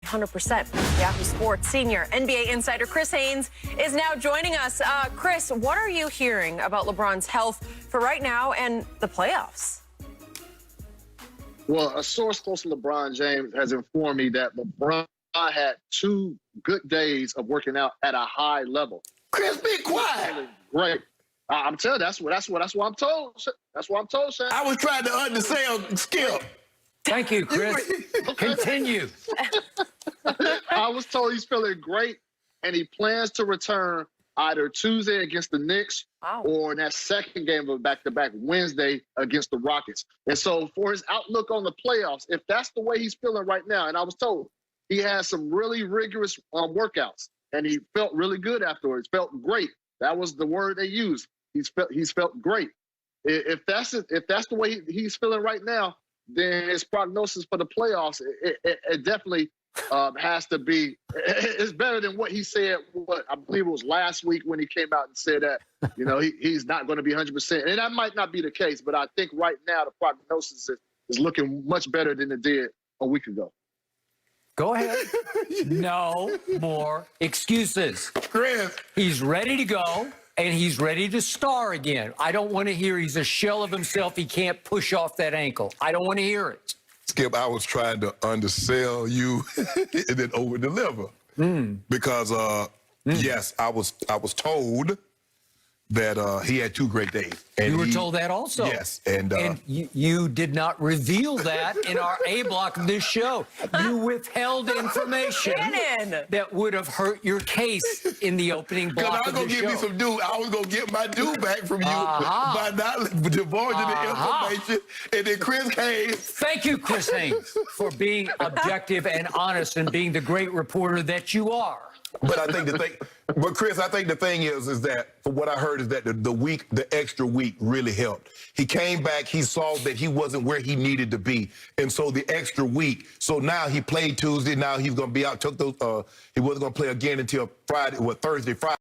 100%. Yahoo Sports senior NBA insider Chris Haynes is now joining us. Chris, what are you hearing about LeBron's health for right now and the playoffs? Well, a source close to LeBron James has informed me that LeBron had 2 good days of working out at a high level. Chris, be quiet. Great. I'm telling you, that's what I'm told. That's what I'm told, Shannon. I was trying to undersell Skip. Thank you, Chris. Continue. I was told he's feeling great, and he plans to return either Tuesday against the Knicks or in that second game of a back-to-back Wednesday against the Rockets. And so for his outlook on the playoffs, if that's the way he's feeling right now, and I was told he had some really rigorous workouts, and he felt really good afterwards, felt great. That was the word they used. He's felt great. If that's the way he's feeling right now, then his prognosis for the playoffs, it definitely has to be. It's better than what he said. What I believe it was last week when he came out and said that he's not going to be 100%, and that might not be the case. But I think right now the prognosis is looking much better than it did a week ago. Go ahead. No more excuses. Chris. He's ready to go, and he's ready to star again. I don't want to hear he's a shell of himself. He can't push off that ankle. I don't want to hear it. Skip, I was trying to undersell you and then over-deliver. Because, yes, I was told that he had 2 great days. And you were told that also? Yes. And you did not reveal that in our A block of this show. You withheld information Shannon. that would have hurt your case in the opening block of the show. Because I was going to give me some due. I was going to get my due back from you by not divulging the information. And then Chris Haynes. Thank you, Chris Haynes, for being objective and honest and being the great reporter that you are. But I think Chris, I think the thing is that for what I heard is that the extra week really helped. He came back, he saw that he wasn't where he needed to be, and so the extra week. So now he played Tuesday. Now he's going to be out. He wasn't going to play again until Thursday, Friday.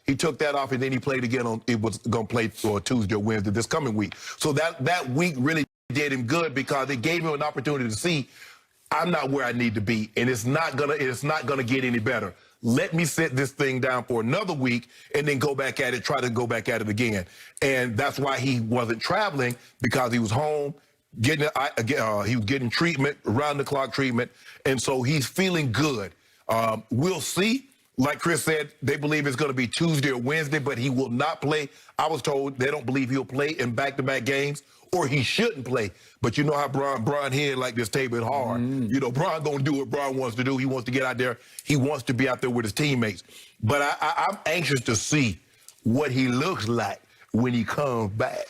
He took that off, and then he played again it was going to play for Tuesday or Wednesday this coming week. So that week really did him good because it gave him an opportunity to see I'm not where I need to be, and it's not gonna get any better. Let me set this thing down for another week and then go back at it, try to go back at it again. And that's why he wasn't traveling, because he was home, he was getting treatment, round-the-clock treatment, and so he's feeling good. We'll see. Like Chris said, they believe it's going to be Tuesday or Wednesday, but he will not play. I was told they don't believe he'll play in back-to-back games, or he shouldn't play. But you know how Bron head like this table is hard. Bron going to do what Bron wants to do. He wants to get out there. He wants to be out there with his teammates. But I'm anxious to see what he looks like when he comes back.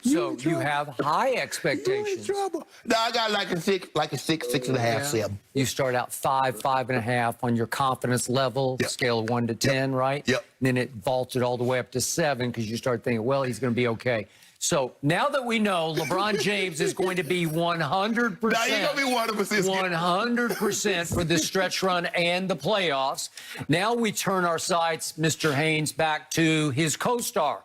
So you have high expectations. No, I got like a 6.5, 7. You start out 5, 5.5 on your confidence level, scale of 1 to 10, right? Yep. And then it vaulted all the way up to 7 because you start thinking, well, he's going to be okay. So now that we know LeBron James is going to be 100%, now he's going to be 100% for the stretch run and the playoffs. Now we turn our sights, Mr. Haynes, back to his co-star.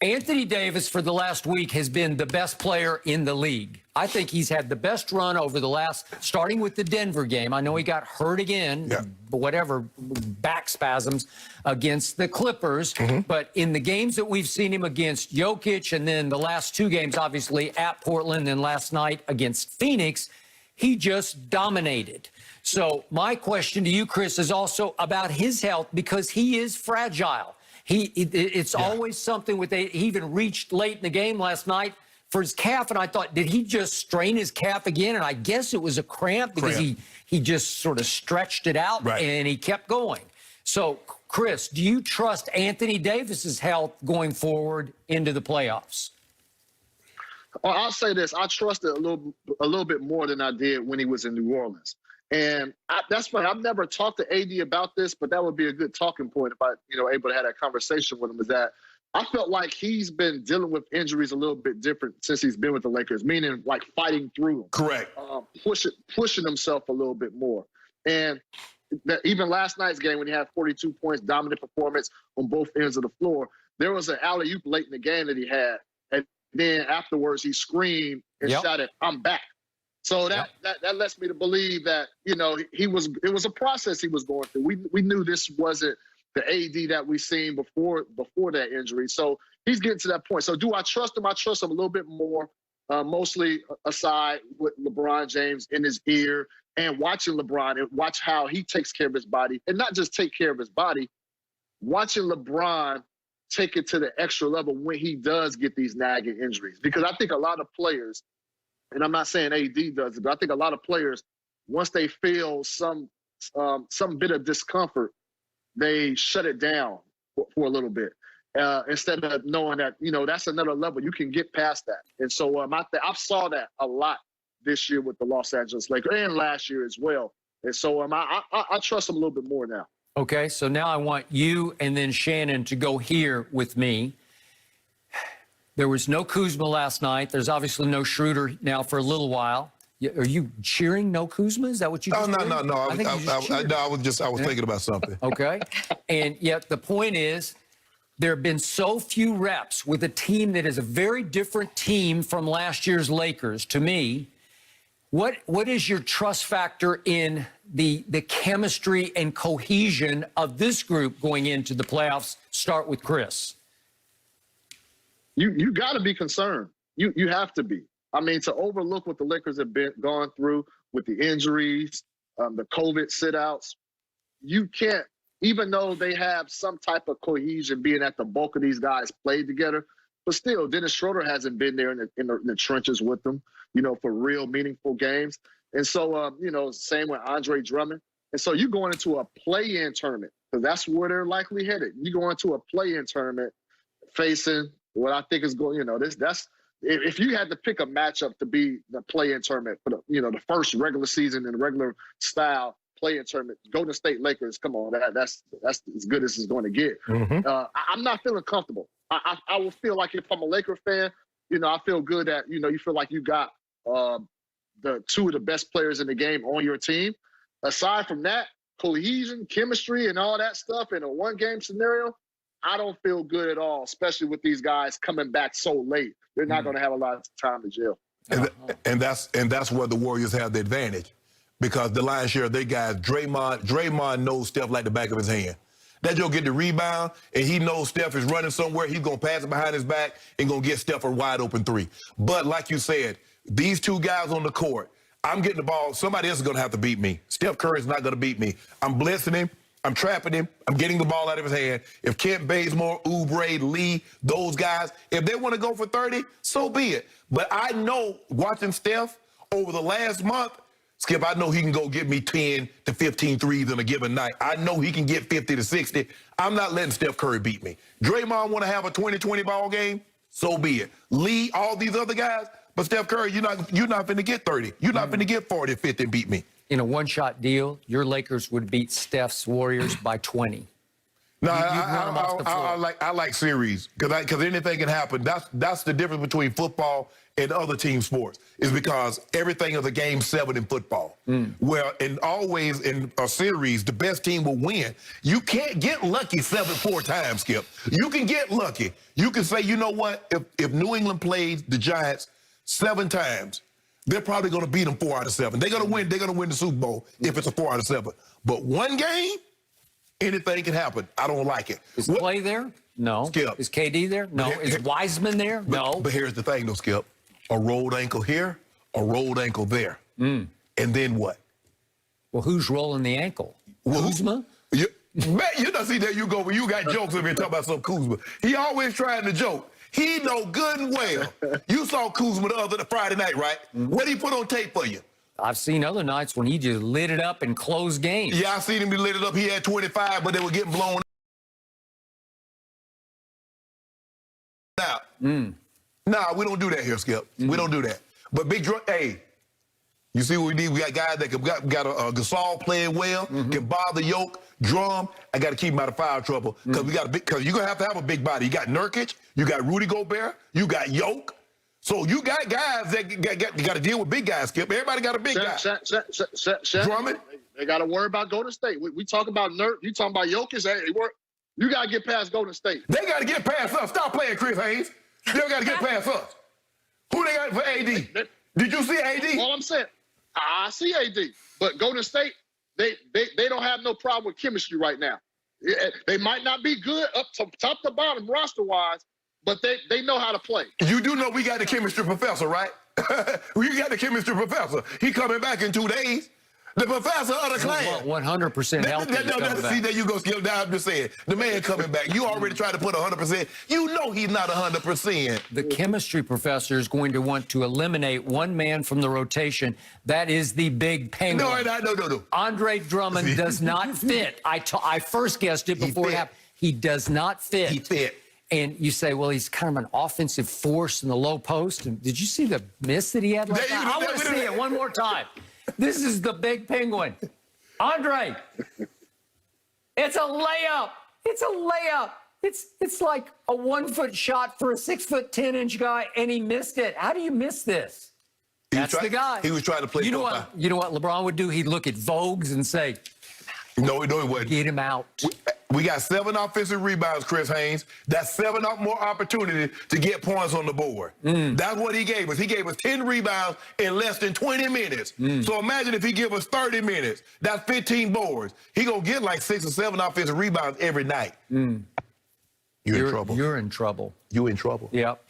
Anthony Davis, for the last week, has been the best player in the league. I think he's had the best run over the starting with the Denver game. I know he got hurt again, back spasms against the Clippers. But in the games that we've seen him against Jokic, and then the last 2 games, obviously, at Portland and last night against Phoenix, he just dominated. So my question to you, Chris, is also about his health, because he is fragile. It's always something with he even reached late in the game last night for his calf, and I thought, did he just strain his calf again? And I guess it was a cramp because he just sort of stretched it out and he kept going. So, Chris, do you trust Anthony Davis's health going forward into the playoffs? Well, I'll say this: I trust it a little bit more than I did when he was in New Orleans. And that's why I've never talked to AD about this, but that would be a good talking point if I, able to have that conversation with him, is that I felt like he's been dealing with injuries a little bit different since he's been with the Lakers, meaning like fighting through them. Correct. Pushing himself a little bit more. And that even last night's game when he had 42 points, dominant performance on both ends of the floor, there was an alley-oop late in the game that he had. And then afterwards he screamed and shouted, "I'm back." So that lets me to believe that, you know, it was a process he was going through. We knew this wasn't the AD that we seen before that injury. So he's getting to that point. So do I trust him? I trust him a little bit more, mostly aside with LeBron James in his ear and watching LeBron and watch how he takes care of his body, and not just take care of his body, watching LeBron take it to the extra level when he does get these nagging injuries. Because I think a lot of players, and I'm not saying AD does it, but I think a lot of players, once they feel some bit of discomfort, they shut it down for a little bit instead of knowing that, you know, that's another level. You can get past that. And so I saw that a lot this year with the Los Angeles Lakers and last year as well. And so I trust them a little bit more now. Okay, so now I want you and then Shannon to go here with me. There was no Kuzma last night. There's obviously no Schroeder now for a little while. Are you cheering no Kuzma? Is that what you just did? No. I was thinking about something. Okay. And yet the point is, there have been so few reps with a team that is a very different team from last year's Lakers. To me, what is your trust factor in the chemistry and cohesion of this group going into the playoffs? Start with Chris. You got to be concerned. You have to be. I mean, to overlook what the Lakers have gone through with the injuries, the COVID sit-outs, you can't, even though they have some type of cohesion being that the bulk of these guys played together, but still, Dennis Schroeder hasn't been there in the trenches with them, you know, for real meaningful games. And so, you know, same with Andre Drummond. And so you're going into a play-in tournament, because that's where they're likely headed. You go into a play-in tournament facing what I think is going, you know, that's if you had to pick a matchup to be the play-in tournament for the first regular season and regular style play-in tournament, Golden State Lakers, come on, that's as good as it's going to get. Mm-hmm. I'm not feeling comfortable. I will feel like if I'm a Laker fan, you know, I feel good that, you know, you feel like you got the two of the best players in the game on your team. Aside from that, cohesion, chemistry, and all that stuff in a one-game scenario, I don't feel good at all, especially with these guys coming back so late. They're not going to have a lot of time to gel. And that's where the Warriors have the advantage, because the lion's share of their guys, Draymond knows Steph like the back of his hand. That Joe get the rebound, and he knows Steph is running somewhere. He's going to pass it behind his back and going to get Steph a wide open three. But like you said, these two guys on the court, I'm getting the ball. Somebody else is going to have to beat me. Steph Curry is not going to beat me. I'm blitzing him. I'm trapping him. I'm getting the ball out of his hand. If Kent Bazemore, Oubre, Lee, those guys, if they want to go for 30, so be it. But I know, watching Steph over the last month, Skip, I know he can go get me 10 to 15 threes in a given night. I know he can get 50 to 60. I'm not letting Steph Curry beat me. Draymond want to have a 20-20 ball game, so be it. Lee, all these other guys, but Steph Curry, you're not finna get 30. You're not finna get 40, 50 and beat me. In a one-shot deal, your Lakers would beat Steph's Warriors by 20. No, I like series, because anything can happen. That's the difference between football and other team sports, is because everything is a game 7 in football. Well, and always in a series, the best team will win. You can't get lucky 4 times, Skip. You can get lucky. You can say, you know what? If New England plays the Giants 7 times, they're probably going to beat them 4 out of 7. They're going to win. They're going to win the Super Bowl if it's a 4 out of 7. But one game, anything can happen. I don't like it. Is Clay there? No. Skip. Is KD there? No. Is Wiseman there? No. But here's the thing, though, Skip. A rolled ankle here, a rolled ankle there. And then what? Well, who's rolling the ankle? Kuzma? Man, you know, see, there you go. When you got jokes over here talking about some Kuzma. He always trying to joke. He know good and well. You saw Kuzma the Friday night, right? What did he put on tape for you? I've seen other nights when he just lit it up and closed games. Yeah, I seen him be lit it up. He had 25, but they were getting blown out. Nah, we don't do that here, Skip. We don't do that. But hey, you see what we need? We got guys that got a Gasol playing well, can bother Yoke, Drum. I got to keep him out of foul trouble, because you're gonna have to have a big body. You got Nurkic, you got Rudy Gobert, you got Yoke. So you got guys that got to deal with big guys, Skip. Everybody got a big guy. Drummond. They got to worry about Golden State. We talk about Nurk. You talking about Jokic. Hey, you got to get past Golden State. They got to get past us. Stop playing, Chris Haynes. They got to get past us. Who they got for AD? Did you see AD? All I'm saying, I see AD. But Golden State, they don't have no problem with chemistry right now. They might not be good up to top to bottom roster-wise, but they know how to play. You do know we got the chemistry professor, right? We got the chemistry professor. He coming back in 2 days. The professor of the class. 100% healthy. See, there you go, Skip. Now I'm just saying, the man coming back. You already tried to put 100%. You know he's not 100%. The chemistry professor is going to want to eliminate one man from the rotation. That is the big penguin. No. Andre Drummond does not fit. I first guessed it before it happened. He does not fit. He fit. And you say, well, he's kind of an offensive force in the low post. And did you see the miss that he had last night? I want to see it one more time. This is the big penguin. Andre, it's a layup. It's a layup. It's like a 1-foot shot for a 6'10" guy, and he missed it. How do you miss this? That's the guy. He was trying to play. You know what LeBron would do? He'd look at Vogues and say, no, he wouldn't. Get him out. We got 7 offensive rebounds, Chris Haynes. That's 7 more opportunity to get points on the board. That's what he gave us. He gave us 10 rebounds in less than 20 minutes. So imagine if he give us 30 minutes. That's 15 boards. He gonna get like 6 or 7 offensive rebounds every night. You're in trouble. You're in trouble. You in trouble. Yep.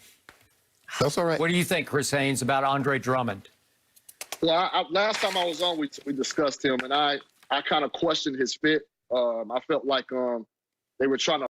That's all right. What do you think, Chris Haynes, about Andre Drummond? Well, last time I was on, we discussed him, and I kind of questioned his fit. I felt like they were trying to